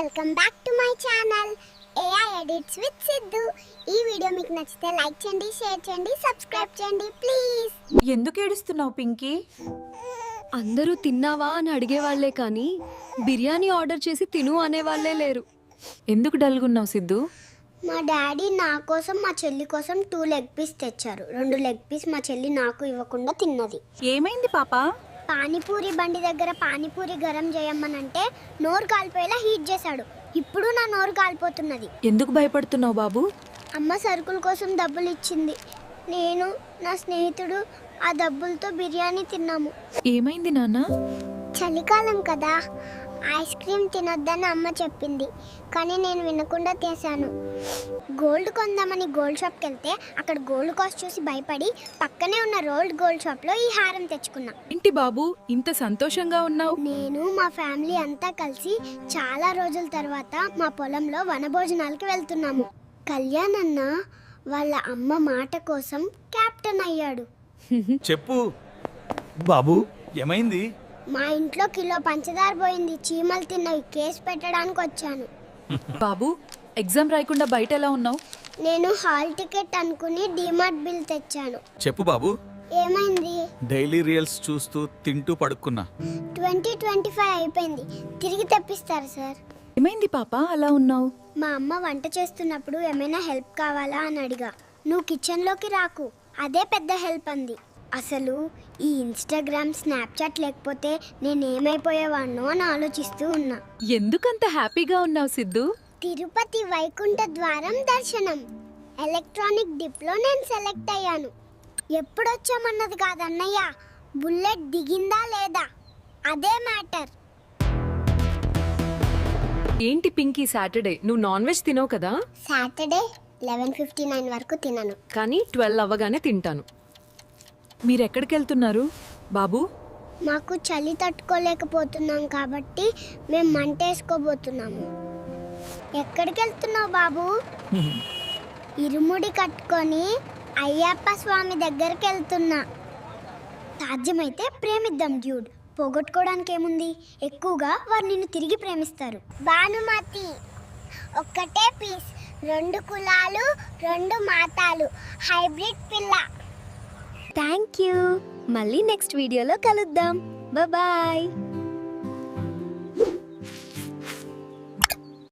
Welcome back to my channel AI edits with Siddhu. ఈ video మీకు నచ్చితే లైక్ చేయండి, షేర్ చేయండి, సబ్స్క్రైబ్ చేయండి ప్లీజ్. ఎందుకు ఏడుస్తున్నావు పింకీ? అందరూ తిన్నావా అని అడిగేవాళ్లే కానీ బిర్యానీ ఆర్డర్ చేసి తిను అనేవాళ్లే లేరు. ఎందుకు డల్గున్నావు సిద్ధు? మా డాడీ నా కోసం మా చెల్లి కోసం 2 లెగ్ పీస్ తెచ్చారు. 2 లెగ్ పీస్ మా చెల్లి నాకు ఇవ్వకుండా తిన్నది. ఏమైంది పాపా? పానీపూరి బండి దగ్గర పానీపూరి గరం చేయమనంటే నోరు కాలిపోయేలా హీట్ చేశాడు. ఇప్పుడు నా నోరు కాలిపోతున్నది. ఎందుకు భయపడుతున్నావు బాబు? అమ్మ సరుకుల కోసం డబ్బులు ఇచ్చింది. నేను నా స్నేహితుడు ఆ డబ్బులతో బిర్యానీ తిన్నాము. ఏమైంది నాన్న? చలికాలం కదా, ఐస్ క్రీమ్ తినొద్దని అమ్మ చెప్పింది, కానీ నేను వినకుండా చేశాను. గోల్డ్ కొందామని గోల్డ్ షాప్కి వెళ్తే అక్కడ గోల్డ్ కాస్ట్ చూసి భయపడి పక్కనే ఉన్న రోల్డ్ గోల్డ్ షాప్లో ఈ హారం తెచ్చుకున్నా. ఏంటి బాబు ఇంత సంతోషంగా ఉన్నావు? నేను మా ఫ్యామిలీ అంతా కలిసి చాలా రోజుల తర్వాత మా పొలంలో వనభోజనాలకి వెళ్తున్నాము. కళ్యాణ్ అన్న వాళ్ళ అమ్మ మాట కోసం కెప్టెన్ అయ్యాడు. చెప్పు బాబు, ఏమైంది? మా ఇంట్లో కిలో పంచదార పోయింది, చీమలు తిన్నవి, కేసు పెట్టడానికి వచ్చాను. బాబు ఎగ్జామ్ రాయకుండా బయట ఎలా ఉన్నావు? నేను హాల్ టికెట్ అనుకుని డిమార్ట్ బిల్ తెచ్చాను. చెప్పు బాబు. ఏమైంది? డైలీ రియల్స్ చూస్తూ తింటూ పడుకున్నా. 2025 అయిపోయింది, తిరిగి తెప్పిస్తారు సార్. ఏమైంది పాపా అలా ఉన్నావు? మా అమ్మ వంట చేస్తున్నప్పుడు ఏమైనా హెల్ప్ కావాలా అని అడిగా. నువ్వు కిచెన్లోకి రాకు, అదే పెద్ద హెల్ప్ అంది. అసలు ఈ ఇన్స్టాగ్రామ్, స్నాప్చాట్ లేకపోతే నేనేమైపోయేవాడినో అని ఆలోచిస్తూ ఉన్నా. ఎందుకంత హ్యాపీగా ఉన్నావు సిద్ధు? తిరుపతి వైకుంఠ ద్వారం దర్శనం ఎలక్ట్రానిక్ డిప్లో నేను సెలెక్ట్ అయ్యాను. ఎప్పుడొచ్చామన్నది కాదన్నయ్య, బుల్లెట్ దిగిందా లేదా అదే మ్యాటర్. ఏంటి పింకీ, సాటర్డే నువ్వు నాన్ వెజ్ తినవు కదా? సాటర్డే 11:59 వరకు తినను, కానీ 12 అవ్వగానే తింటాను. మీరు ఎక్కడికి వెళ్తున్నారు బాబు? మాకు చలి తట్టుకోలేకపోతున్నాం కాబట్టి మేము మంట వేసుకోబోతున్నాము. ఎక్కడికి వెళ్తున్నావు బాబు? ఇరుముడి కట్టుకొని అయ్యప్ప స్వామి దగ్గరికి వెళ్తున్నా. సాధ్యమైతే ప్రేమిద్దాం డ్యూడ్, పోగొట్టుకోవడానికి ఏముంది, ఎక్కువగా వారు నిన్ను తిరిగి ప్రేమిస్తారు. భానుమతి ఒక్కటే పీస్, 2 కులాలు 2 మాతాలు, హైబ్రిడ్ పిల్ల. Thank you. మళ్ళీ నెక్స్ట్ వీడియోలో కలుద్దాం. బాయ్.